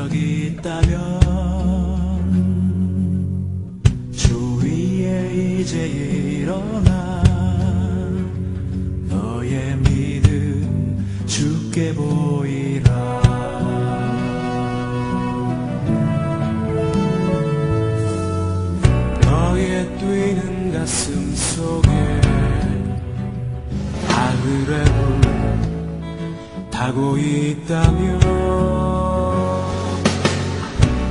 적이 있다면 주 위에 이제 일어나 너의 믿음 주께 보이라. 너의 뛰는 가슴 속에 하늘의 불 타고 있다면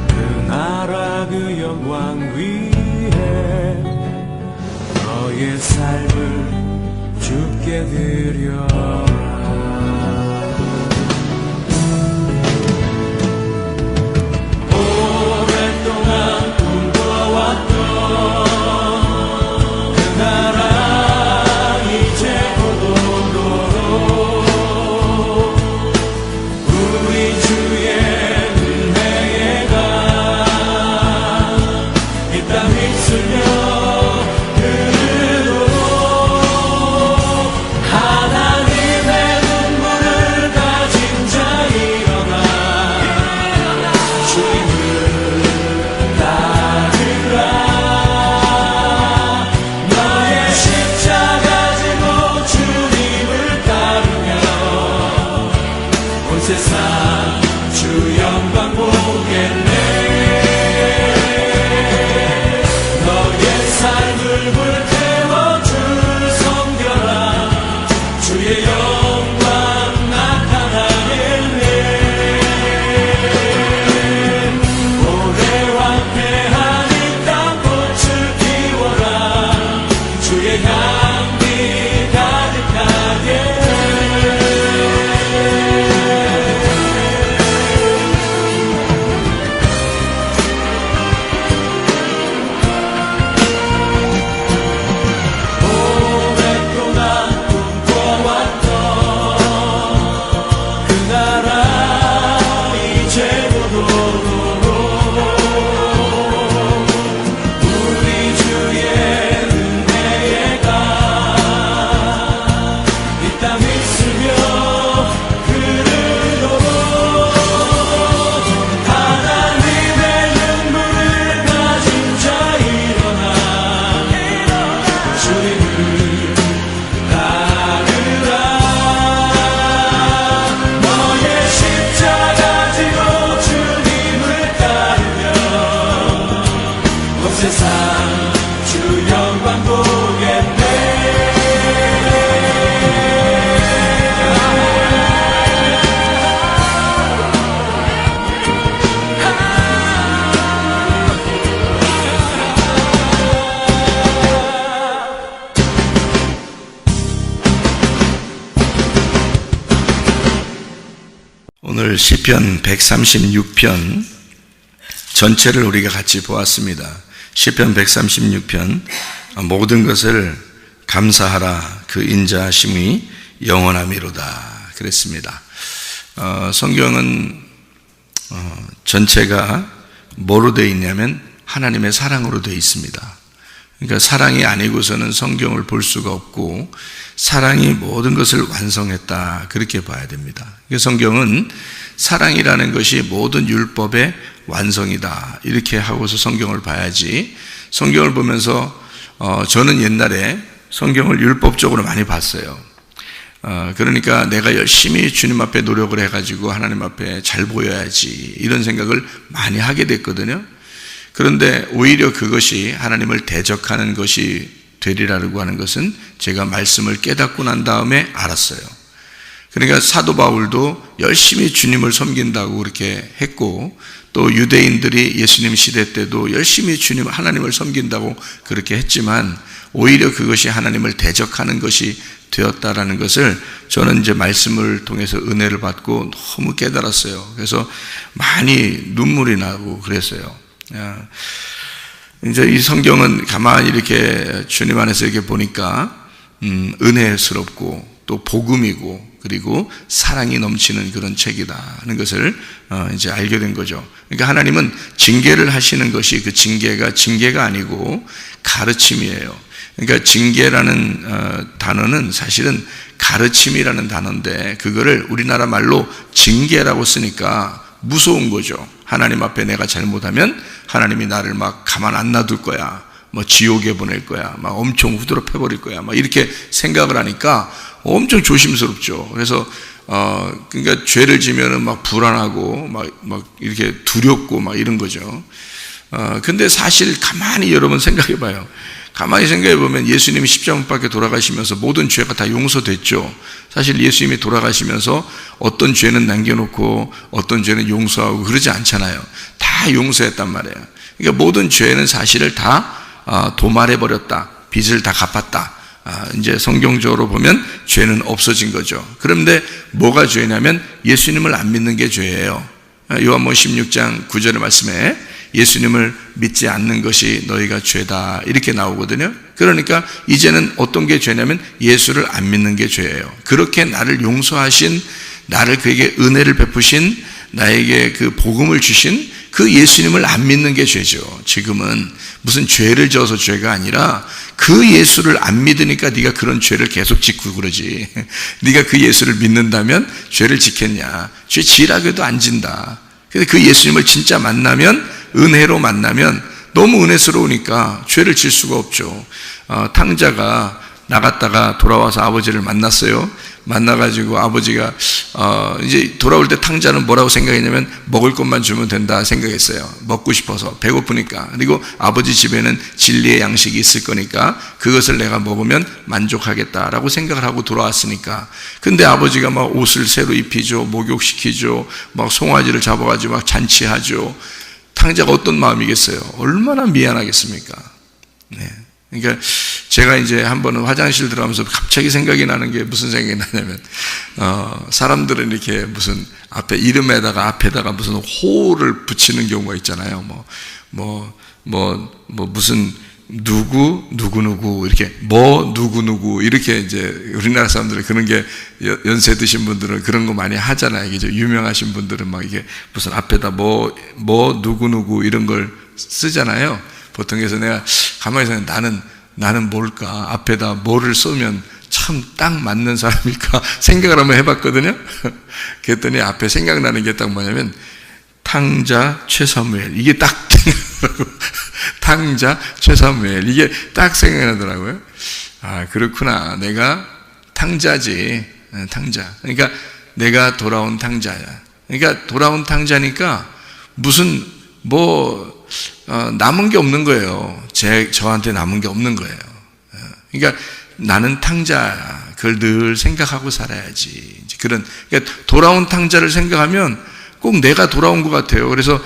그 나라 그 영광 위에 너의 삶을 주께 드려라. 오랫동안 꿈꿔왔던 그 나라 이제 고도로로 우리 주의 은혜에 가 이 땅 휩쓸며 하나님의 눈물을 가진 자 일어나 주님을 따르라. 너의 십자가 지고 주님을 따르며 온 세상 주 영광 보겠네. 너의 삶을 불태워 주 섬겨라. 주의 영광 나타나겠네. 오래 황폐한 이 땅 꽃을 피워라. 주의 향기 가득하게. 오랫동안 꿈꿔왔던 그 나라 이제 고도로로 우리 주의 은혜에 가 이 땅 휩쓸며 흐르도록 하나님의 눈물을 가진 자 일어나 주님을 따르라. 너의 십자가 지고 주님을 따르며 온 세상 주 영광 보겠네. 오늘 시편 136편 전체를 우리가 같이 보았습니다. 시편 136편 모든 것을 감사하라 그 인자하심이 영원함이로다 그랬습니다. 성경은 전체가 뭐로 되어 있냐면 하나님의 사랑으로 되어 있습니다. 그러니까 사랑이 아니고서는 성경을 볼 수가 없고 사랑이 모든 것을 완성했다 그렇게 봐야 됩니다. 성경은 사랑이라는 것이 모든 율법의 완성이다 이렇게 하고서 성경을 봐야지, 성경을 보면서 저는 옛날에 성경을 율법적으로 많이 봤어요. 그러니까 내가 열심히 주님 앞에 노력을 해가지고 하나님 앞에 잘 보여야지 이런 생각을 많이 하게 됐거든요. 그런데 오히려 그것이 하나님을 대적하는 것이 되리라고 하는 것은 제가 말씀을 깨닫고 난 다음에 알았어요. 그러니까 사도 바울도 열심히 주님을 섬긴다고 그렇게 했고, 또 유대인들이 예수님 시대 때도 열심히 하나님을 섬긴다고 그렇게 했지만 오히려 그것이 하나님을 대적하는 것이 되었다라는 것을 저는 이제 말씀을 통해서 은혜를 받고 너무 깨달았어요. 그래서 많이 눈물이 나고 그랬어요. 이제 이 성경은 가만히 이렇게 주님 안에서 이렇게 보니까 은혜스럽고 또 복음이고 그리고 사랑이 넘치는 그런 책이다 하는 것을 이제 알게 된 거죠. 그러니까 하나님은 징계를 하시는 것이 그 징계가 아니고 가르침이에요. 그러니까 징계라는 단어는 사실은 가르침이라는 단어인데 그거를 우리나라 말로 징계라고 쓰니까 무서운 거죠. 하나님 앞에 내가 잘못하면 하나님이 나를 막 가만 안 놔둘 거야. 뭐 지옥에 보낼 거야. 막 엄청 후드로 패버릴 거야. 막 이렇게 생각을 하니까 엄청 조심스럽죠. 그래서 그러니까 죄를 지면은 막 불안하고 막 이렇게 두렵고 막 이런 거죠. 근데 사실 가만히 여러분 생각해 봐요. 가만히 생각해 보면 예수님이 십자가 못 박혀 돌아가시면서 모든 죄가 다 용서됐죠. 사실 예수님이 돌아가시면서 어떤 죄는 남겨놓고 어떤 죄는 용서하고 그러지 않잖아요. 다 용서했단 말이에요. 그러니까 모든 죄는 사실을 다 도말해버렸다. 빚을 다 갚았다. 이제 성경적으로 보면 죄는 없어진 거죠. 그런데 뭐가 죄냐면 예수님을 안 믿는 게 죄예요. 요한복음 16장 9절의 말씀에 예수님을 믿지 않는 것이 너희가 죄다 이렇게 나오거든요. 그러니까 이제는 어떤 게 죄냐면 예수를 안 믿는 게 죄예요. 그렇게 나를 용서하신, 나를 그에게 은혜를 베푸신, 나에게 그 복음을 주신 그 예수님을 안 믿는 게 죄죠. 지금은 무슨 죄를 져서 죄가 아니라 그 예수를 안 믿으니까 네가 그런 죄를 계속 짓고 그러지. 네가 그 예수를 믿는다면 죄를 짓겠냐. 죄 지라고 해도 안 진다. 근데 그 예수님을 진짜 만나면, 은혜로 만나면 너무 은혜스러우니까 죄를 질 수가 없죠. 탕자가 나갔다가 돌아와서 아버지를 만났어요. 만나가지고 아버지가 이제 돌아올 때 탕자는 뭐라고 생각했냐면 먹을 것만 주면 된다 생각했어요. 먹고 싶어서, 배고프니까. 그리고 아버지 집에는 진리의 양식이 있을 거니까 그것을 내가 먹으면 만족하겠다라고 생각을 하고 돌아왔으니까. 근데 아버지가 막 옷을 새로 입히죠, 목욕시키죠, 막 송아지를 잡아가지고 막 잔치하죠. 탕자가 어떤 마음이겠어요? 얼마나 미안하겠습니까? 네. 그러니까 제가 이제 한 번은 화장실 들어가면서 갑자기 생각이 나는 게 무슨 생각이 나냐면, 사람들은 이렇게 무슨 앞에다가 무슨 호를 붙이는 경우가 있잖아요. 무슨 누구 이렇게 누구 이렇게 이제 우리나라 사람들은 그런 게 연세 드신 분들은 그런 거 많이 하잖아요. 이게 유명하신 분들은 막 이게 무슨 앞에다 누구 이런 걸 쓰잖아요. 보통. 그래서 내가 가만히 생각해, 나는 뭘까? 앞에다 뭐를 쓰면 참 딱 맞는 사람일까? 생각을 한번 해봤거든요. 그랬더니 앞에 생각나는 게 딱 뭐냐면 탕자 최사무엘, 이게 딱 탕자 최사무엘, 이게 딱 생각나더라고요. 아, 그렇구나. 내가 탕자지. 탕자. 그러니까 내가 돌아온 탕자야. 그러니까 돌아온 탕자니까 무슨 남은 게 없는 거예요. 저한테 남은 게 없는 거예요. 그러니까 나는 탕자야. 그걸 늘 생각하고 살아야지. 그러니까 돌아온 탕자를 생각하면 꼭 내가 돌아온 것 같아요. 그래서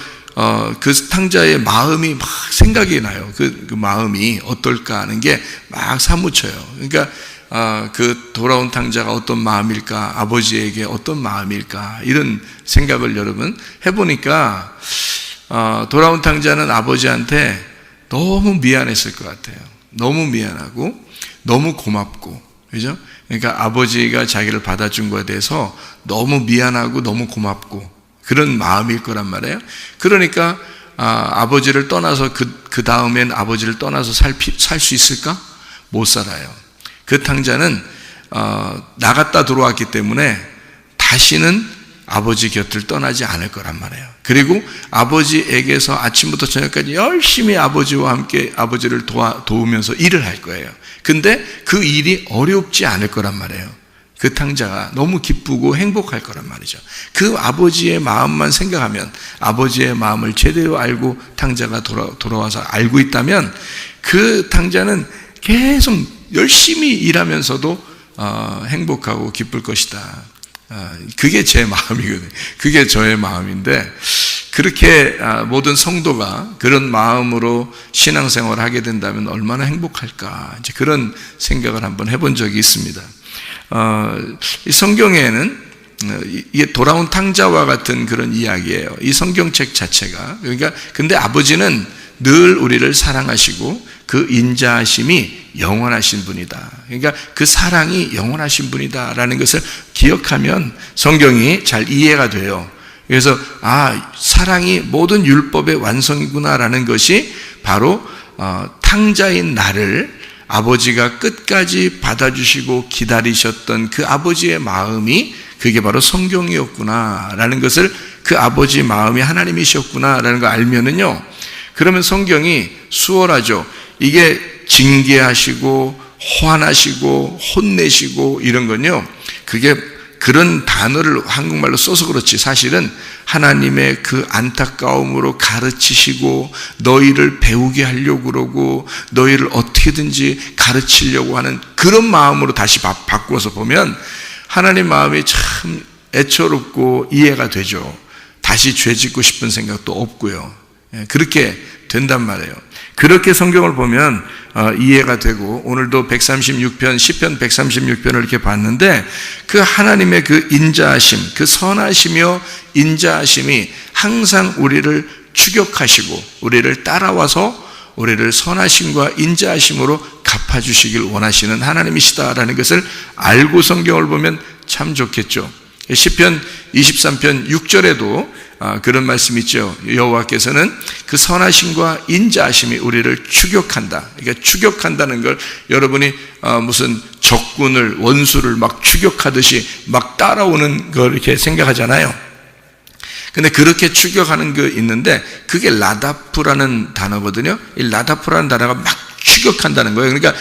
그 탕자의 마음이 막 생각이 나요. 그 마음이 어떨까 하는 게 막 사무쳐요. 그러니까 그 돌아온 탕자가 어떤 마음일까, 아버지에게 어떤 마음일까, 이런 생각을 여러분 해보니까 돌아온 탕자는 아버지한테 너무 미안했을 것 같아요. 너무 미안하고 너무 고맙고, 그죠? 그러니까 아버지가 자기를 받아준 것에 대해서 너무 미안하고 너무 고맙고 그런 마음일 거란 말이에요. 그러니까 아버지를 떠나서 그 다음엔 아버지를 떠나서 살 수 있을까? 못 살아요. 그 탕자는 나갔다 들어왔기 때문에 다시는 아버지 곁을 떠나지 않을 거란 말이에요. 그리고 아버지에게서 아침부터 저녁까지 열심히 아버지와 함께 아버지를 도우면서 일을 할 거예요. 근데 그 일이 어렵지 않을 거란 말이에요. 그 탕자가 너무 기쁘고 행복할 거란 말이죠. 그 아버지의 마음만 생각하면, 아버지의 마음을 제대로 알고 탕자가 돌아와서 알고 있다면 그 탕자는 계속 열심히 일하면서도 행복하고 기쁠 것이다. 그게 제 마음이거든요. 그게 저의 마음인데, 그렇게 모든 성도가 그런 마음으로 신앙생활을 하게 된다면 얼마나 행복할까, 이제 그런 생각을 한번 해본 적이 있습니다. 이 성경에는 이게 돌아온 탕자와 같은 그런 이야기예요. 이 성경책 자체가. 그러니까 근데 아버지는 늘 우리를 사랑하시고 그 인자하심이 영원하신 분이다. 그러니까 그 사랑이 영원하신 분이다라는 것을 기억하면 성경이 잘 이해가 돼요. 그래서 사랑이 모든 율법의 완성이구나라는 것이 바로 탕자인 나를 아버지가 끝까지 받아주시고 기다리셨던 그 아버지의 마음이 그게 바로 성경이었구나라는 것을 그 아버지 마음이 하나님이셨구나라는 걸 알면은요, 그러면 성경이 수월하죠. 이게 징계하시고 화나시고 혼내시고 이런 건요, 그게 그런 단어를 한국말로 써서 그렇지 사실은 하나님의 그 안타까움으로 가르치시고 너희를 배우게 하려고 그러고 너희를 어떻게든지 가르치려고 하는 그런 마음으로 다시 바꾸어서 보면 하나님 마음이 참 애처롭고 이해가 되죠. 다시 죄 짓고 싶은 생각도 없고요. 그렇게 된단 말이에요. 그렇게 성경을 보면 이해가 되고, 오늘도 136편, 시편 136편을 이렇게 봤는데 그 하나님의 그 인자하심, 그 선하시며 인자하심이 항상 우리를 추격하시고 우리를 따라와서 우리를 선하심과 인자하심으로 갚아주시길 원하시는 하나님이시다라는 것을 알고 성경을 보면 참 좋겠죠. 시편 23편 6절에도 그런 말씀이 있죠. 여호와께서는 그 선하심과 인자하심이 우리를 추격한다. 그러니까 추격한다는 걸 여러분이 무슨 적군을, 원수를 막 추격하듯이 막 따라오는 걸 이렇게 생각하잖아요. 근데 그렇게 추격하는 게 있는데 그게 라다프라는 단어거든요. 이 라다프라는 단어가 막 추격한다는 거예요. 그러니까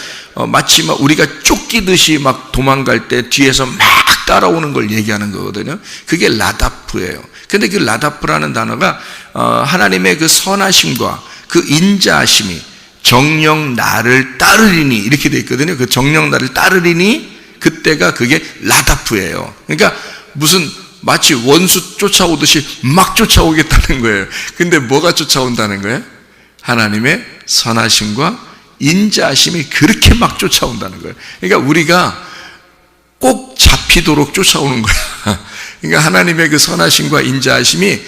마치 막 우리가 쫓기듯이 막 도망갈 때 뒤에서 막 따라오는 걸 얘기하는 거거든요. 그게 라다프예요. 근데 그 라다프라는 단어가 하나님의 그 선하심과 그 인자하심이 정녕 나를 따르리니 이렇게 돼 있거든요. 그 정녕 나를 따르리니 그때가 그게 라다프예요. 그러니까 무슨 마치 원수 쫓아오듯이 막 쫓아오겠다는 거예요. 근데 뭐가 쫓아온다는 거예요? 하나님의 선하심과 인자하심이 그렇게 막 쫓아온다는 거예요. 그러니까 우리가 꼭 잡히도록 쫓아오는 거야. 그러니까 하나님의 그 선하심과 인자하심이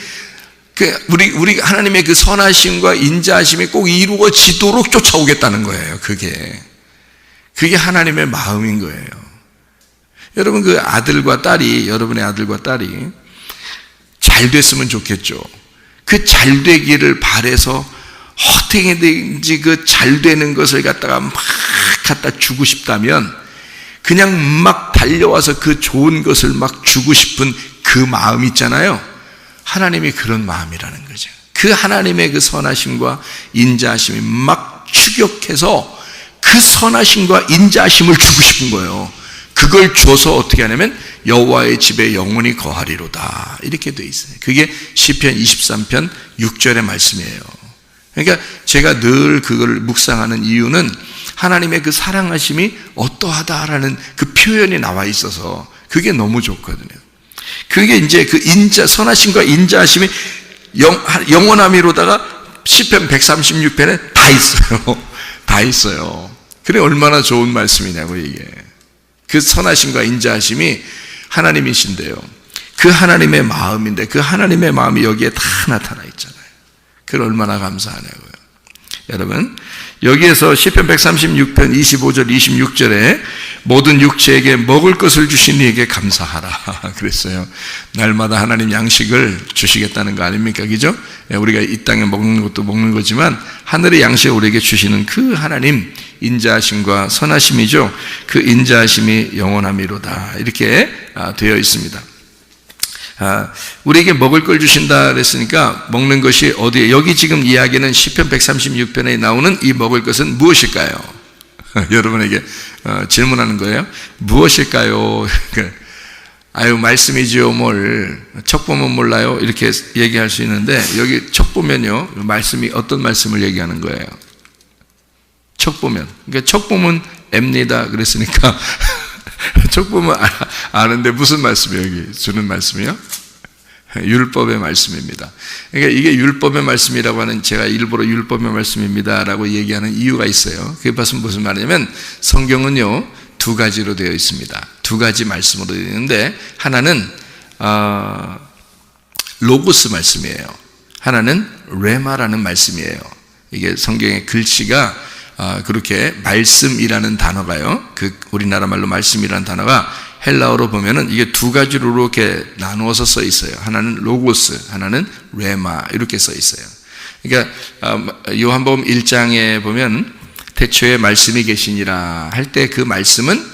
우리 하나님의 그 선하심과 인자하심이 꼭 이루어지도록 쫓아오겠다는 거예요. 그게 하나님의 마음인 거예요. 여러분 그 여러분의 아들과 딸이 잘 됐으면 좋겠죠. 그 잘 되기를 바래서 어떻게든지 그 잘 되는 것을 갖다가 막 갖다 주고 싶다면 그냥 막 달려와서 그 좋은 것을 막 주고 싶은 그 마음 있잖아요. 하나님이 그런 마음이라는 거죠. 그 하나님의 그 선하심과 인자하심이 막 추격해서 그 선하심과 인자하심을 주고 싶은 거예요. 그걸 줘서 어떻게 하냐면 여호와의 집에 영원히 거하리로다 이렇게 돼 있어요. 그게 시편 23편 6절의 말씀이에요. 그러니까 제가 늘 그걸 묵상하는 이유는 하나님의 그 사랑하심이 어떠하다라는 그 표현이 나와 있어서 그게 너무 좋거든요. 그게 이제 그 선하심과 인자하심이 영원함이로다가 시편 136편에 다 있어요. 다 있어요. 그래 얼마나 좋은 말씀이냐고 이게. 그 선하심과 인자하심이 하나님이신데요. 그 하나님의 마음인데 그 하나님의 마음이 여기에 다 나타나 있잖아요. 그걸 얼마나 감사하냐고요. 여러분 여기에서 시편 136편 25절 26절에 모든 육체에게 먹을 것을 주신 이에게 감사하라 그랬어요. 날마다 하나님 양식을 주시겠다는 거 아닙니까? 그죠? 우리가 이 땅에 먹는 것도 먹는 거지만 하늘의 양식을 우리에게 주시는 그 하나님 인자하심과 선하심이죠. 그 인자하심이 영원함이로다 이렇게 되어 있습니다. 우리에게 먹을 걸 주신다 그랬으니까 먹는 것이 어디에, 여기 지금 이야기는 시편 136편에 나오는 이 먹을 것은 무엇일까요? 여러분에게 질문하는 거예요. 무엇일까요? 아유 말씀이지요 뭘 척 보면 몰라요 이렇게 얘기할 수 있는데 여기 척 보면요 말씀이 어떤 말씀을 얘기하는 거예요? 척 보면, 그러니까 척 보면 앱니다 그랬으니까 척 보면 아는데 무슨 말씀이에요? 여기 주는 말씀이요? 율법의 말씀입니다. 그러니까 이게 율법의 말씀이라고 하는, 제가 일부러 율법의 말씀입니다 라고 얘기하는 이유가 있어요. 그게 무슨 말이냐면 성경은요 두 가지로 되어 있습니다. 두 가지 말씀으로 되어 있는데 하나는 로고스 말씀이에요. 하나는 레마라는 말씀이에요. 이게 성경의 글씨가 그렇게 말씀이라는 단어가요, 그 우리나라 말로 말씀이라는 단어가 헬라어로 보면은 이게 두 가지로 이렇게 나누어서 써 있어요. 하나는 로고스, 하나는 레마 이렇게 써 있어요. 그러니까 요한복음 1장에 보면 태초에 말씀이 계시니라 할 때 그 말씀은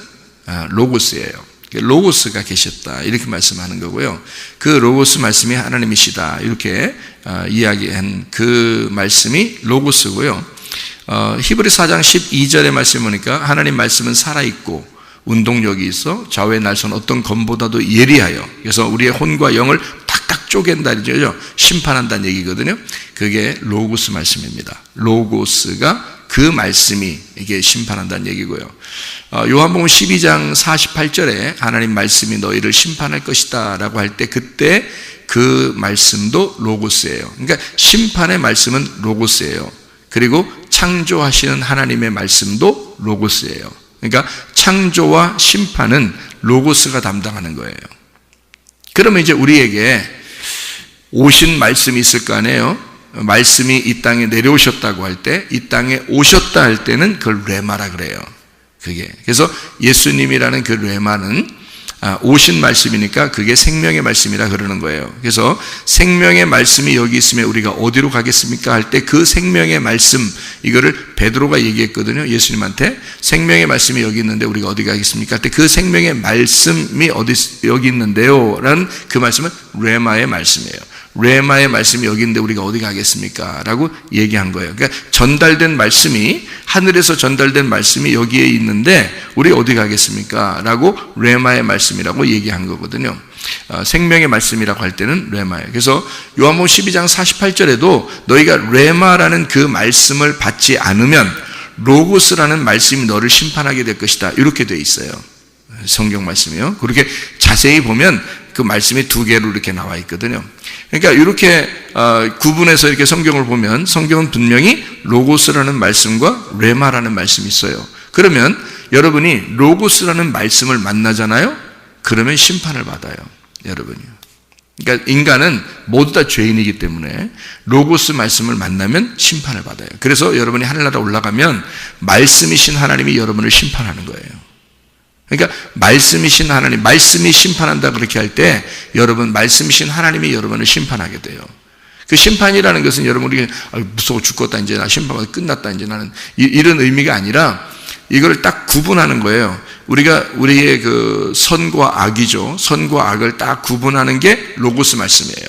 로고스예요. 로고스가 계셨다 이렇게 말씀하는 거고요. 그 로고스 말씀이 하나님이시다 이렇게 이야기한 그 말씀이 로고스고요. 히브리 4장 12절의 말씀 보니까 하나님 말씀은 살아있고 운동력이 있어 좌우의 날선 어떤 검보다도 예리하여, 그래서 우리의 혼과 영을 탁탁 쪼갠다 이죠. 심판한다는 얘기거든요. 그게 로고스 말씀입니다. 로고스가 그 말씀이 이게 심판한다는 얘기고요. 요한복음 12장 48절에 하나님 말씀이 너희를 심판할 것이다 라고 할 때 그때 그 말씀도 로고스예요. 그러니까 심판의 말씀은 로고스예요. 그리고 창조하시는 하나님의 말씀도 로고스예요. 그러니까 창조와 심판은 로고스가 담당하는 거예요. 그러면 이제 우리에게 오신 말씀이 있을 거 아니에요. 말씀이 이 땅에 내려오셨다고 할 때, 이 땅에 오셨다 할 때는 그걸 레마라 그래요. 그게. 그래서 예수님이라는 그 레마는 오신 말씀이니까 그게 생명의 말씀이라 그러는 거예요. 그래서 생명의 말씀이 여기 있으면 우리가 어디로 가겠습니까? 할 때 그 생명의 말씀, 이거를 베드로가 얘기했거든요. 예수님한테 생명의 말씀이 여기 있는데 우리가 어디 가겠습니까? 할 때 그 생명의 말씀이 여기 있는데요 라는 그 말씀은 레마의 말씀이에요. 레마의 말씀이 여기 있는데 우리가 어디 가겠습니까? 라고 얘기한 거예요. 그러니까 전달된 말씀이, 하늘에서 전달된 말씀이 여기에 있는데 우리 어디 가겠습니까? 라고 레마의 말씀이라고 얘기한 거거든요. 생명의 말씀이라고 할 때는 레마예요. 그래서 요한복음 12장 48절에도 너희가 레마라는 그 말씀을 받지 않으면 로고스라는 말씀이 너를 심판하게 될 것이다 이렇게 돼 있어요. 성경 말씀이요. 그렇게 자세히 보면 그 말씀이 두 개로 이렇게 나와 있거든요. 그러니까 이렇게 구분해서 이렇게 성경을 보면 성경은 분명히 로고스라는 말씀과 레마라는 말씀이 있어요. 그러면 여러분이 로고스라는 말씀을 만나잖아요. 그러면 심판을 받아요. 여러분이요. 그러니까 인간은 모두 다 죄인이기 때문에 로고스 말씀을 만나면 심판을 받아요. 그래서 여러분이 하늘나라 올라가면 말씀이신 하나님이 여러분을 심판하는 거예요. 그러니까 말씀이신 하나님, 말씀이 심판한다 그렇게 할 때 여러분 말씀이신 하나님이 여러분을 심판하게 돼요. 그 심판이라는 것은 여러분 우리가 무서워 죽겠다 이제 나 심판받아 끝났다 이제 나는 이런 의미가 아니라 이걸 딱 구분하는 거예요. 우리가 우리의 그 선과 악이죠. 선과 악을 딱 구분하는 게 로고스 말씀이에요.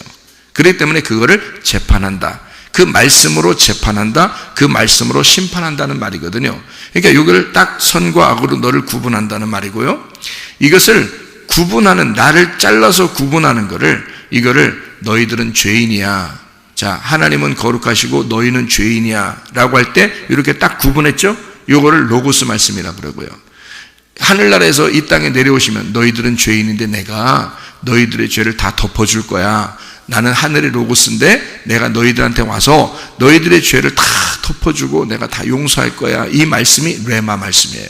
그렇기 때문에 그거를 재판한다. 그 말씀으로 재판한다. 그 말씀으로 심판한다는 말이거든요. 그러니까 이걸 딱 선과 악으로 너를 구분한다는 말이고요. 이것을 구분하는, 나를 잘라서 구분하는 이거를 너희들은 죄인이야. 자, 하나님은 거룩하시고 너희는 죄인이야. 라고 할 때 이렇게 딱 구분했죠? 이거를 로고스 말씀이라고 그러고요. 하늘나라에서 이 땅에 내려오시면 너희들은 죄인인데 내가 너희들의 죄를 다 덮어줄 거야. 나는 하늘의 로고스인데 내가 너희들한테 와서 너희들의 죄를 다 덮어주고 내가 다 용서할 거야. 이 말씀이 레마 말씀이에요.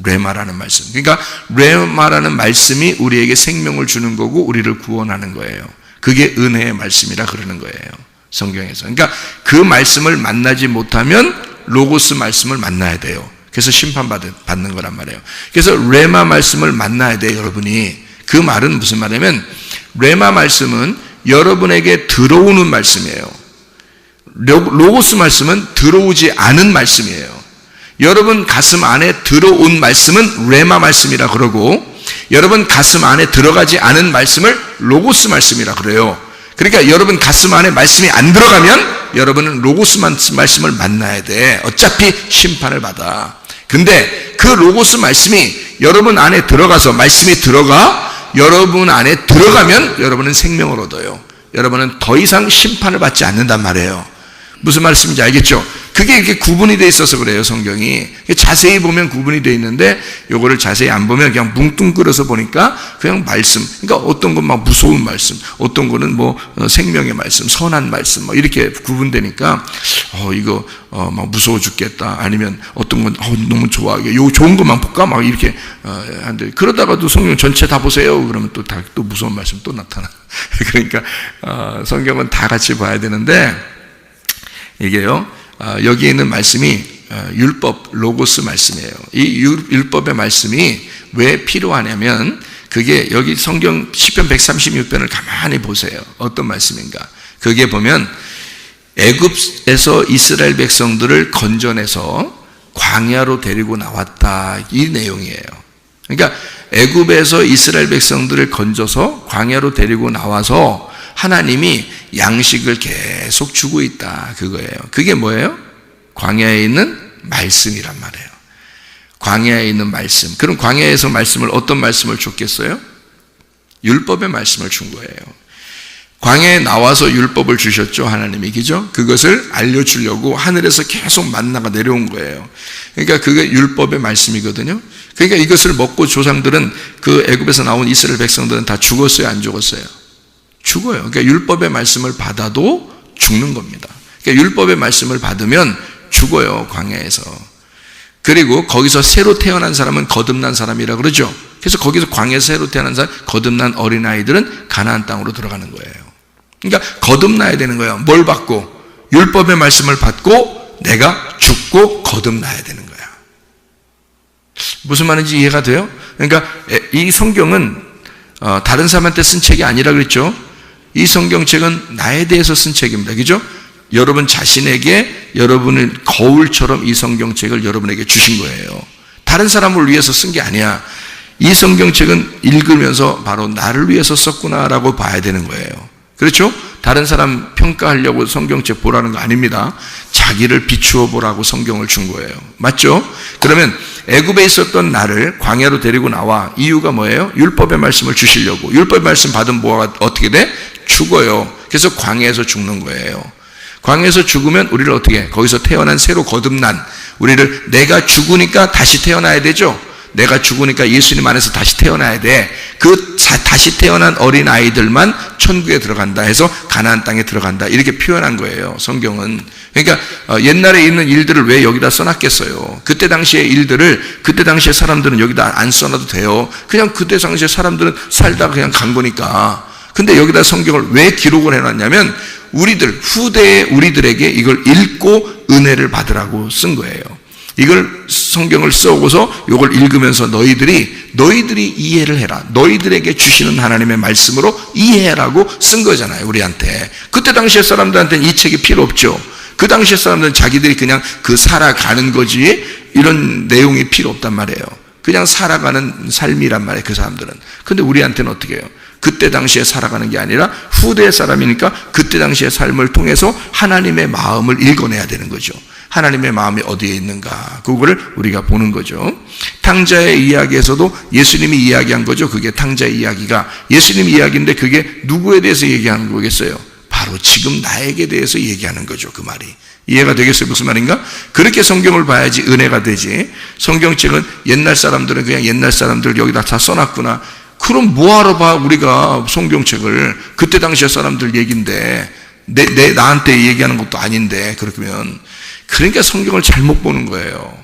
레마라는 말씀. 그러니까 레마라는 말씀이 우리에게 생명을 주는 거고 우리를 구원하는 거예요. 그게 은혜의 말씀이라 그러는 거예요. 성경에서. 그러니까 그 말씀을 만나지 못하면 로고스 말씀을 만나야 돼요. 그래서 심판받는 거란 말이에요. 그래서 레마 말씀을 만나야 돼요, 여러분이. 그 말은 무슨 말이냐면 레마 말씀은 여러분에게 들어오는 말씀이에요. 로고스 말씀은 들어오지 않은 말씀이에요. 여러분 가슴 안에 들어온 말씀은 레마 말씀이라 그러고 여러분 가슴 안에 들어가지 않은 말씀을 로고스 말씀이라 그래요. 그러니까 여러분 가슴 안에 말씀이 안 들어가면 여러분은 로고스 말씀을 만나야 돼. 어차피 심판을 받아. 근데 그 로고스 말씀이 여러분 안에 들어가서 말씀이 들어가 여러분 안에 들어가면 여러분은 생명을 얻어요. 여러분은 더 이상 심판을 받지 않는단 말이에요. 무슨 말씀인지 알겠죠? 그게 이렇게 구분이 돼 있어서 그래요, 성경이. 자세히 보면 구분이 돼 있는데 요거를 자세히 안 보면 그냥 뭉뚱그려서 보니까 그냥 말씀. 그러니까 어떤 건 막 무서운 말씀, 어떤 거는 뭐 생명의 말씀, 선한 말씀 뭐 이렇게 구분되니까 이거 막 무서워 죽겠다. 아니면 어떤 건 너무 좋아. 요 좋은 것만 볼까? 막 이렇게 한데 그러다가도 성경 전체 다 보세요. 그러면 또 무서운 말씀 또 나타나. 그러니까 성경은 다 같이 봐야 되는데 이게요. 여기에 있는 말씀이 율법, 로고스 말씀이에요. 이 율법의 말씀이 왜 필요하냐면 그게 여기 성경 시편 136편을 가만히 보세요. 어떤 말씀인가? 그게 보면 애굽에서 이스라엘 백성들을 건져내서 광야로 데리고 나왔다. 이 내용이에요. 그러니까 애굽에서 이스라엘 백성들을 건져서 광야로 데리고 나와서 하나님이 양식을 계속 주고 있다, 그거예요. 그게 뭐예요? 광야에 있는 말씀이란 말이에요. 광야에 있는 말씀. 그럼 광야에서 어떤 말씀을 줬겠어요? 율법의 말씀을 준 거예요. 광야에 나와서 율법을 주셨죠, 하나님이. 그죠? 그것을 알려주려고 하늘에서 계속 만나가 내려온 거예요. 그러니까 그게 율법의 말씀이거든요. 그러니까 이것을 먹고 조상들은, 그 애굽에서 나온 이스라엘 백성들은 다 죽었어요, 안 죽었어요? 죽어요. 그러니까 율법의 말씀을 받아도 죽는 겁니다. 그러니까 율법의 말씀을 받으면 죽어요, 광야에서. 그리고 거기서 새로 태어난 사람은 거듭난 사람이라 그러죠. 그래서 거기서 광야에서 새로 태어난 사람, 거듭난 어린아이들은 가나안 땅으로 들어가는 거예요. 그러니까 거듭나야 되는 거예요. 뭘 받고? 율법의 말씀을 받고 내가 죽고 거듭나야 되는 거야. 무슨 말인지 이해가 돼요? 그러니까 이 성경은 다른 사람한테 쓴 책이 아니라 그랬죠. 이 성경책은 나에 대해서 쓴 책입니다. 그죠? 여러분 자신에게, 여러분은 거울처럼 이 성경책을 여러분에게 주신 거예요. 다른 사람을 위해서 쓴 게 아니야. 이 성경책은 읽으면서 바로 나를 위해서 썼구나라고 봐야 되는 거예요. 그렇죠? 다른 사람 평가하려고 성경책 보라는 거 아닙니다. 자기를 비추어 보라고 성경을 준 거예요. 맞죠? 그러면 애굽에 있었던 나를 광야로 데리고 나와. 이유가 뭐예요? 율법의 말씀을 주시려고. 율법의 말씀 받으면 뭐가 어떻게 돼? 죽어요. 그래서 광야에서 죽는 거예요. 광야에서 죽으면 우리를 어떻게 해? 거기서 태어난 새로 거듭난 우리를, 내가 죽으니까 다시 태어나야 되죠? 내가 죽으니까 예수님 안에서 다시 태어나야 돼. 그 다시 태어난 어린 아이들만 천국에 들어간다 해서 가나안 땅에 들어간다, 이렇게 표현한 거예요, 성경은. 그러니까 옛날에 있는 일들을 왜 여기다 써놨겠어요? 그때 당시의 일들을, 그때 당시의 사람들은 여기다 안 써놔도 돼요. 그냥 그때 당시의 사람들은 살다가 그냥 간 거니까. 근데 여기다 성경을 왜 기록을 해놨냐면 우리들, 후대의 우리들에게 이걸 읽고 은혜를 받으라고 쓴 거예요. 이걸 성경을 써오고서 이걸 읽으면서 너희들이 이해를 해라. 너희들에게 주시는 하나님의 말씀으로 이해하라고 쓴 거잖아요, 우리한테. 그때 당시의 사람들한테는 이 책이 필요 없죠. 그 당시의 사람들은 자기들이 그냥 그 살아가는 거지 이런 내용이 필요 없단 말이에요. 그냥 살아가는 삶이란 말이에요, 그 사람들은. 근데 우리한테는 어떻게 해요? 그때 당시에 살아가는 게 아니라 후대의 사람이니까 그때 당시의 삶을 통해서 하나님의 마음을 읽어내야 되는 거죠. 하나님의 마음이 어디에 있는가, 그거를 우리가 보는 거죠. 탕자의 이야기에서도 예수님이 이야기한 거죠. 그게 탕자의 이야기가 예수님 이야기인데 그게 누구에 대해서 얘기하는 거겠어요? 바로 지금 나에게 대해서 얘기하는 거죠, 그 말이. 이해가 되겠어요? 무슨 말인가? 그렇게 성경을 봐야지 은혜가 되지. 성경책은 옛날 사람들은 그냥 옛날 사람들 여기다 다 써놨구나. 그럼 뭐하러 봐, 우리가 성경책을. 그때 당시의 사람들 얘기인데 나한테 얘기하는 것도 아닌데. 그러면 그러니까 성경을 잘못 보는 거예요.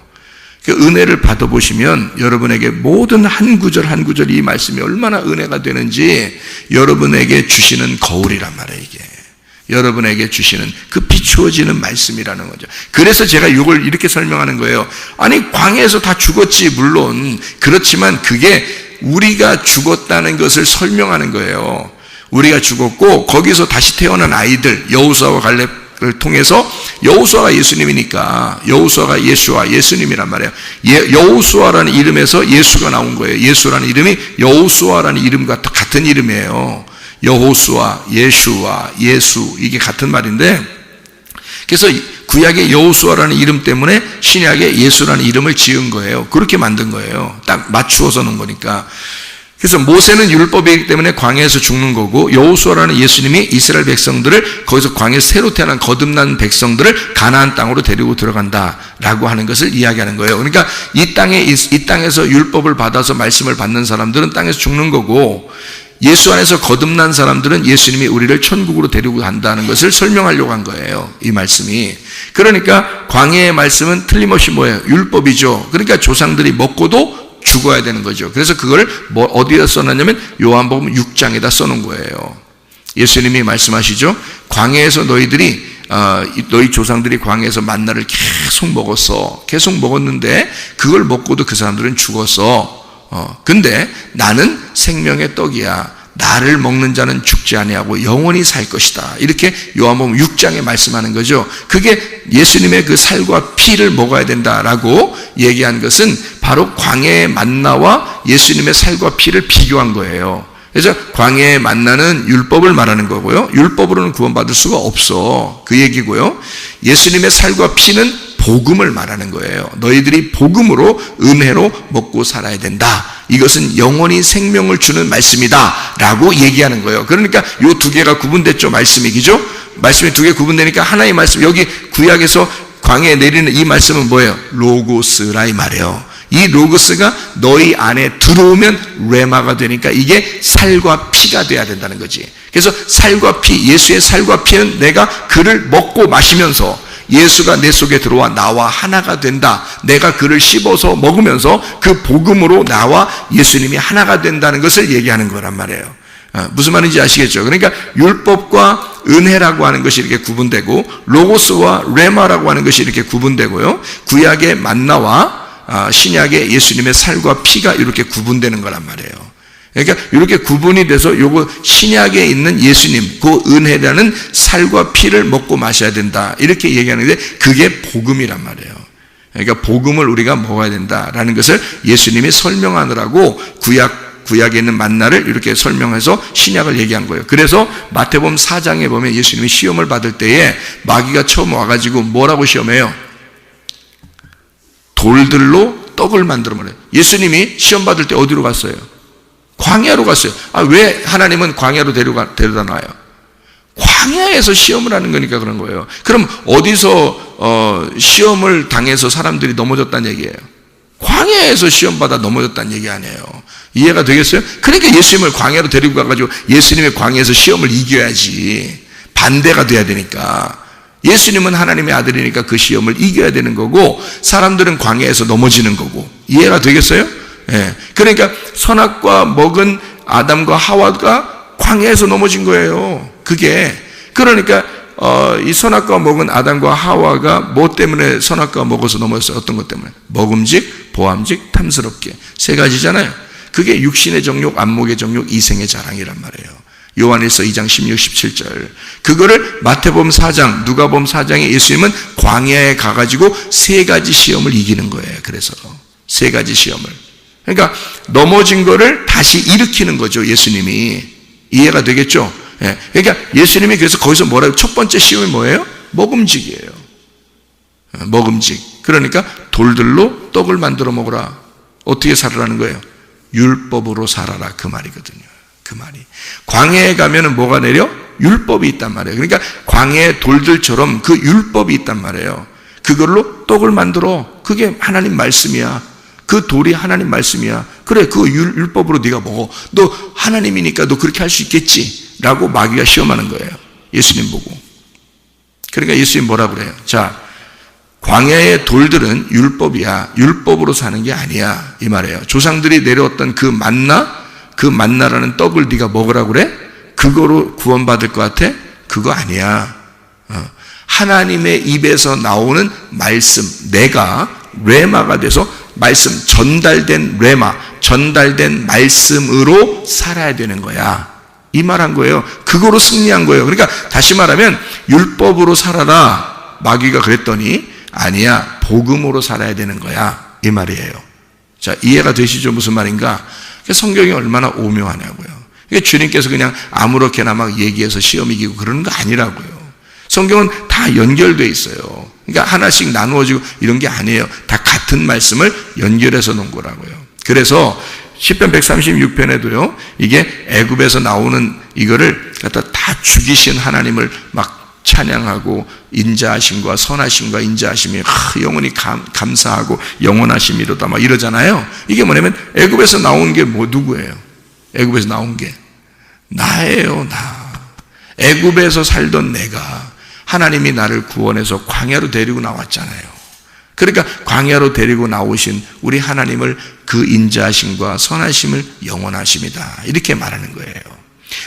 그 은혜를 받아보시면 여러분에게 모든 한 구절 한 구절 이 말씀이 얼마나 은혜가 되는지 여러분에게 주시는 거울이란 말이에요, 이게. 여러분에게 주시는 그 비추어지는 말씀이라는 거죠. 그래서 제가 이걸 이렇게 설명하는 거예요. 아니, 광야에서 다 죽었지, 물론. 그렇지만 그게 우리가 죽었다는 것을 설명하는 거예요. 우리가 죽었고 거기서 다시 태어난 아이들, 여호수아와 갈렙을 통해서, 여호수아가 예수님이니까 여호수아가 예수님이란 말이에요. 여호수아라는 이름에서 예수가 나온 거예요. 예수라는 이름이 여호수아라는 이름과 같은 이름이에요. 여호수아, 예수와 예수, 이게 같은 말인데, 그래서 구약의 여호수아라는 이름 때문에 신약에 예수라는 이름을 지은 거예요. 그렇게 만든 거예요. 딱 맞추어서 놓은 거니까. 그래서 모세는 율법이기 때문에 광야에서 죽는 거고, 여호수아라는 예수님이 이스라엘 백성들을 거기서 광야에서 새로 태어난 거듭난 백성들을 가나안 땅으로 데리고 들어간다라고 하는 것을 이야기하는 거예요. 그러니까 이 땅에서 율법을 받아서 말씀을 받는 사람들은 땅에서 죽는 거고, 예수 안에서 거듭난 사람들은 예수님이 우리를 천국으로 데리고 간다는 것을 설명하려고 한 거예요, 이 말씀이. 그러니까 광야의 말씀은 틀림없이 뭐예요? 율법이죠. 그러니까 조상들이 먹고도 죽어야 되는 거죠. 그래서 그걸 어디다 써놨냐면 요한복음 6장에다 써놓은 거예요. 예수님이 말씀하시죠. 광야에서 너희 조상들이 광야에서 만나를 계속 먹었는데 그걸 먹고도 그 사람들은 죽었어. 근데 나는 생명의 떡이야. 나를 먹는 자는 죽지 아니하고 영원히 살 것이다. 이렇게 요한복음 6장에 말씀하는 거죠. 그게 예수님의 그 살과 피를 먹어야 된다라고 얘기한 것은 바로 광야의 만나와 예수님의 살과 피를 비교한 거예요. 그래서 광야의 만나는 율법을 말하는 거고요. 율법으로는 구원받을 수가 없어. 그 얘기고요. 예수님의 살과 피는 복음을 말하는 거예요. 너희들이 복음으로 은혜로 먹고 살아야 된다. 이것은 영원히 생명을 주는 말씀이다 라고 얘기하는 거예요. 그러니까 이 두 개가 구분됐죠. 말씀이, 그죠? 말씀이 두 개 구분되니까 하나의 말씀, 여기 구약에서 광야에 내리는 이 말씀은 뭐예요? 로고스라 이 말이에요. 이 로고스가 너희 안에 들어오면 레마가 되니까 이게 살과 피가 돼야 된다는 거지. 그래서 살과 피, 예수의 살과 피는 내가 그를 먹고 마시면서 예수가 내 속에 들어와 나와 하나가 된다. 내가 그를 씹어서 먹으면서 그 복음으로 나와 예수님이 하나가 된다는 것을 얘기하는 거란 말이에요. 무슨 말인지 아시겠죠? 그러니까 율법과 은혜라고 하는 것이 이렇게 구분되고 로고스와 레마라고 하는 것이 이렇게 구분되고요. 구약의 만나와 신약의 예수님의 살과 피가 이렇게 구분되는 거란 말이에요. 그러니까 이렇게 구분이 돼서 요거 신약에 있는 예수님, 그 은혜라는 살과 피를 먹고 마셔야 된다. 이렇게 얘기하는데 그게 복음이란 말이에요. 그러니까 복음을 우리가 먹어야 된다라는 것을 예수님이 설명하느라고 구약에 있는 만나를 이렇게 설명해서 신약을 얘기한 거예요. 그래서 마태복음 4장에 보면 예수님이 시험을 받을 때에 마귀가 처음 와가지고 뭐라고 시험해요? 돌들로 떡을 만들어 버려요. 예수님이 시험 받을 때 어디로 갔어요? 광야로 갔어요. 왜 하나님은 광야로 데려다 놔요? 광야에서 시험을 하는 거니까 그런 거예요. 그럼 어디서 시험을 당해서 사람들이 넘어졌다는 얘기예요? 광야에서 시험받아 넘어졌다는 얘기 아니에요. 이해가 되겠어요? 그러니까 예수님을 광야로 데리고 가가지고 예수님의 광야에서 시험을 이겨야지. 반대가 돼야 되니까. 예수님은 하나님의 아들이니까 그 시험을 이겨야 되는 거고 사람들은 광야에서 넘어지는 거고. 이해가 되겠어요? 예. 그러니까 선악과 먹은 아담과 하와가 광야에서 넘어진 거예요. 그게. 그러니까 이 선악과 먹은 아담과 하와가 뭐 때문에 선악과 먹어서 넘어졌어요? 어떤 것 때문에? 먹음직, 보암직, 탐스럽게. 세 가지잖아요. 그게 육신의 정욕, 안목의 정욕, 이생의 자랑이란 말이에요. 요한일서 2장 16, 17절. 그거를 마태복음 4장, 누가복음 4장에 예수님은 광야에 가가지고 세 가지 시험을 이기는 거예요. 그래서 세 가지 시험을. 그러니까 넘어진 거를 다시 일으키는 거죠. 예수님이. 이해가 되겠죠? 예. 그러니까 예수님이 그래서 거기서 뭐라고? 첫 번째 시험이 뭐예요? 먹음직이에요. 먹음직. 그러니까 돌들로 떡을 만들어 먹으라. 어떻게 살아라는 거예요? 율법으로 살아라. 그 말이거든요. 그 말이. 광야에 가면은 뭐가 내려? 율법이 있단 말이에요. 그러니까 광야의 돌들처럼 그 율법이 있단 말이에요. 그걸로 떡을 만들어. 그게 하나님 말씀이야. 그 돌이 하나님 말씀이야. 그래, 그 율법으로 네가 먹어. 너 하나님이니까 너 그렇게 할 수 있겠지. 라고 마귀가 시험하는 거예요. 예수님 보고. 그러니까 예수님 뭐라 그래요? 자, 광야의 돌들은 율법이야. 율법으로 사는 게 아니야. 이 말이에요. 조상들이 내려왔던 그 만나라는 떡을 네가 먹으라고 그래? 그거로 구원받을 것 같아? 그거 아니야. 하나님의 입에서 나오는 말씀, 내가 레마가 돼서 말씀, 전달된 레마, 전달된 말씀으로 살아야 되는 거야. 이 말한 거예요. 그거로 승리한 거예요. 그러니까 다시 말하면 율법으로 살아라. 마귀가 그랬더니 아니야. 복음으로 살아야 되는 거야. 이 말이에요. 자, 이해가 되시죠? 무슨 말인가? 성경이 얼마나 오묘하냐고요. 주님께서 그냥 아무렇게나 막 얘기해서 시험 이기고 그러는 거 아니라고요. 성경은 다 연결되어 있어요. 그러니까 하나씩 나누어지고 이런 게 아니에요. 다 같은 말씀을 연결해서 놓은 거라고요. 그래서 시편 136편에도요. 이게 애굽에서 나오는 이거를 갖다 다 죽이신 하나님을 막 찬양하고 인자하심과 선하심과 인자하심이 영원히 감사하고 영원하심이로다 막 이러잖아요. 이게 뭐냐면 애굽에서 나온 게 뭐 누구예요? 애굽에서 나온 게 나예요. 나. 애굽에서 살던 내가 하나님이 나를 구원해서 광야로 데리고 나왔잖아요. 그러니까 광야로 데리고 나오신 우리 하나님을 그 인자하심과 선하심을 영원하심이다. 이렇게 말하는 거예요.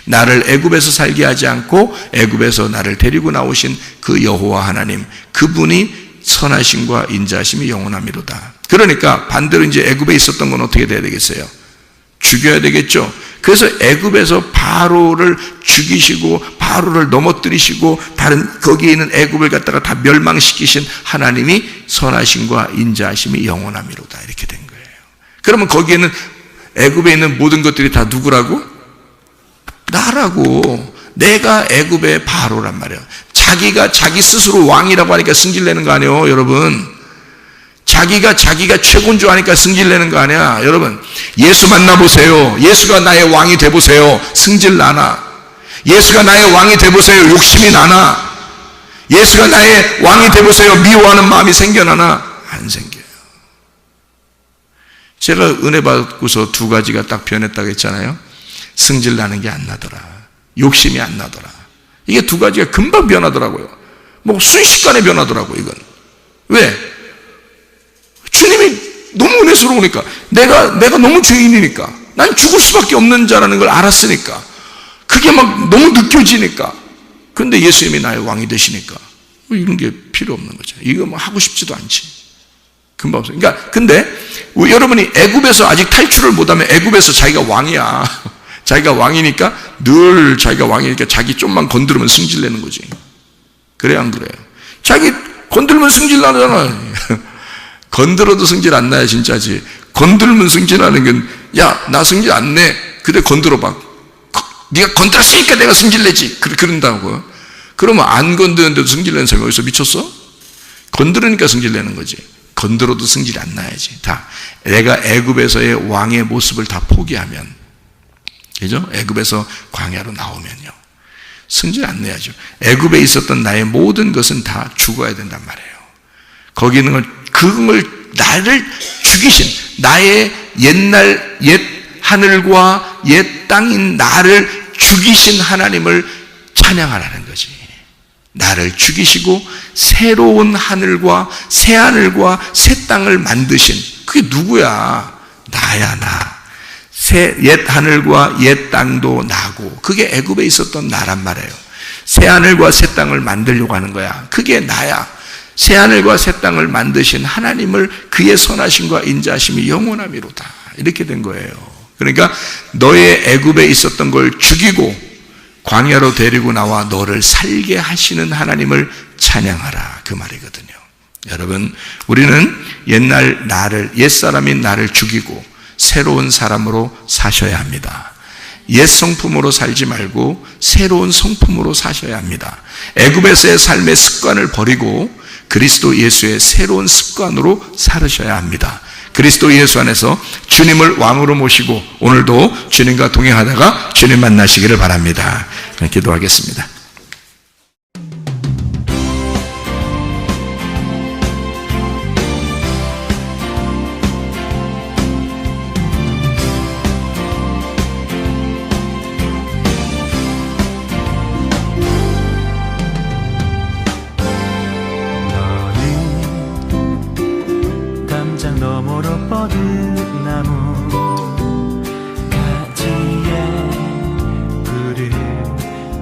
나를 애굽에서 살게 하지 않고 애굽에서 나를 데리고 나오신 그 여호와 하나님, 그분이 선하심과 인자하심이 영원함이로다. 그러니까 반대로 이제 애굽에 있었던 건 어떻게 돼야 되겠어요? 죽여야 되겠죠. 그래서 애굽에서 바로를 죽이시고 바로를 넘어뜨리시고 다른 거기에 있는 애굽을 갖다가 다 멸망시키신 하나님이 선하심과 인자하심이 영원함이로다. 이렇게 된 거예요. 그러면 거기에는 애굽에 있는 모든 것들이 다 누구라고? 나라고. 내가 애굽의 바로란 말이에요. 자기가 자기 스스로 왕이라고 하니까 승질내는 거 아니에요, 여러분. 자기가 최고인 줄 아니까 승질내는 거 아니야. 여러분, 예수 만나보세요. 예수가 나의 왕이 돼보세요. 승질 나나? 예수가 나의 왕이 돼보세요. 욕심이 나나? 예수가 나의 왕이 돼보세요. 미워하는 마음이 생겨나나? 안 생겨요. 제가 은혜 받고서 두 가지가 딱 변했다고 했잖아요. 승질 나는 게 안 나더라. 욕심이 안 나더라. 이게 두 가지가 금방 변하더라고요. 뭐 순식간에 변하더라고요, 이건. 왜? 주님이 너무 은혜스러우니까. 내가 너무 죄인이니까. 난 죽을 수밖에 없는 자라는 걸 알았으니까. 그게 막 너무 느껴지니까. 근데 예수님이 나의 왕이 되시니까. 이런 게 필요 없는 거죠. 이거 뭐 하고 싶지도 않지. 금방 없어요. 그러니까, 근데, 여러분이 애굽에서 아직 탈출을 못하면 애굽에서 자기가 왕이야. 자기가 왕이니까 늘 자기가 왕이니까 자기 좀만 건드리면 승질내는 거지. 그래, 안 그래요? 자기 건들면 승질 나잖아. 건드려도 승질 안 나야 진짜지. 건들면 승질 나는 건, 야, 나 승질 안 내. 근데 건드려봐. 네가 건드렸으니까 내가 승질 내지. 그런다고. 그러면 안 건드는데도 승질 내는 사람이 어디서 미쳤어? 건드리니까 승질 내는 거지. 건드려도 승질이 안 나야지. 다 내가 애굽에서의 왕의 모습을 다 포기하면, 그죠? 애굽에서 광야로 나오면요, 승질 안 내야죠. 애굽에 있었던 나의 모든 것은 다 죽어야 된단 말이에요. 거기 있는 그걸 나를 죽이신, 나의 옛날 옛 하늘과 옛 땅인 나를 죽이신 하나님을 찬양하라는 거지. 나를 죽이시고 새로운 하늘과 새 하늘과 새 땅을 만드신, 그게 누구야? 나야, 나. 옛 하늘과 옛 땅도 나고, 그게 애굽에 있었던 나란 말이에요. 새 하늘과 새 땅을 만들려고 하는 거야. 그게 나야. 새 하늘과 새 땅을 만드신 하나님을, 그의 선하심과 인자하심이 영원하미로다. 이렇게 된 거예요. 그러니까 너의 애굽에 있었던 걸 죽이고 광야로 데리고 나와 너를 살게 하시는 하나님을 찬양하라, 그 말이거든요. 여러분, 우리는 옛날 나를, 옛사람인 나를 죽이고 새로운 사람으로 사셔야 합니다. 옛 성품으로 살지 말고 새로운 성품으로 사셔야 합니다. 애굽에서의 삶의 습관을 버리고 그리스도 예수의 새로운 습관으로 살으셔야 합니다. 그리스도 예수 안에서 주님을 왕으로 모시고 오늘도 주님과 동행하다가 주님 만나시기를 바랍니다. 기도하겠습니다.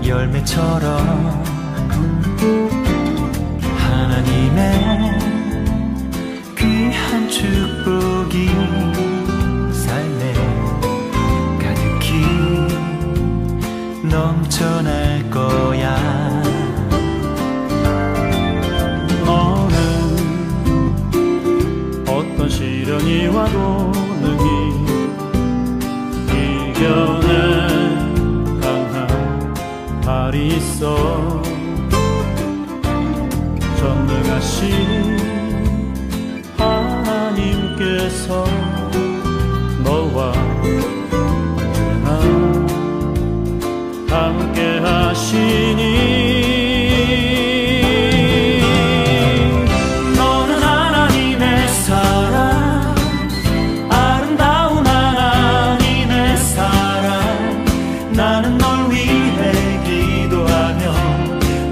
열매처럼 하나님의 귀한 축복이 삶에 가득히 넘쳐날 거야. 너는 어떤 시련이 와도 능히 이겨내 발이 있어. 전능하신 하나님께서 너와 언제나 함께 하시니 너는 하나님의 사랑, 아름다운 하나님의 사랑. 나는 널 위해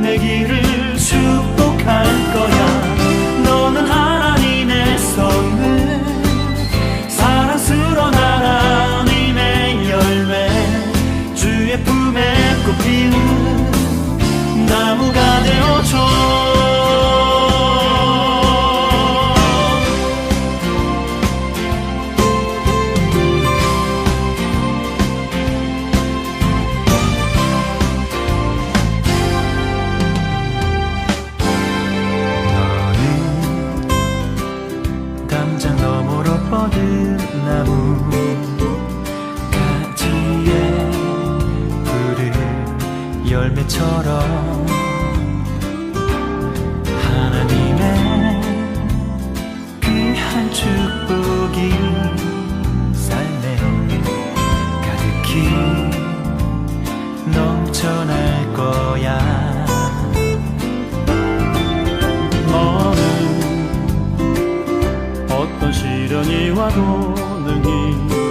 내 길을 축복할 거야. 너는 하나님의 선물, 사랑스러운 하나님의 열매, 주의 품에 꽃피는 나무가 되어줘. 나무 것처럼 하나님의 귀한 축복이 삶에 가득히 넘쳐날 거야. 너는 어떤 시련이 와도 능히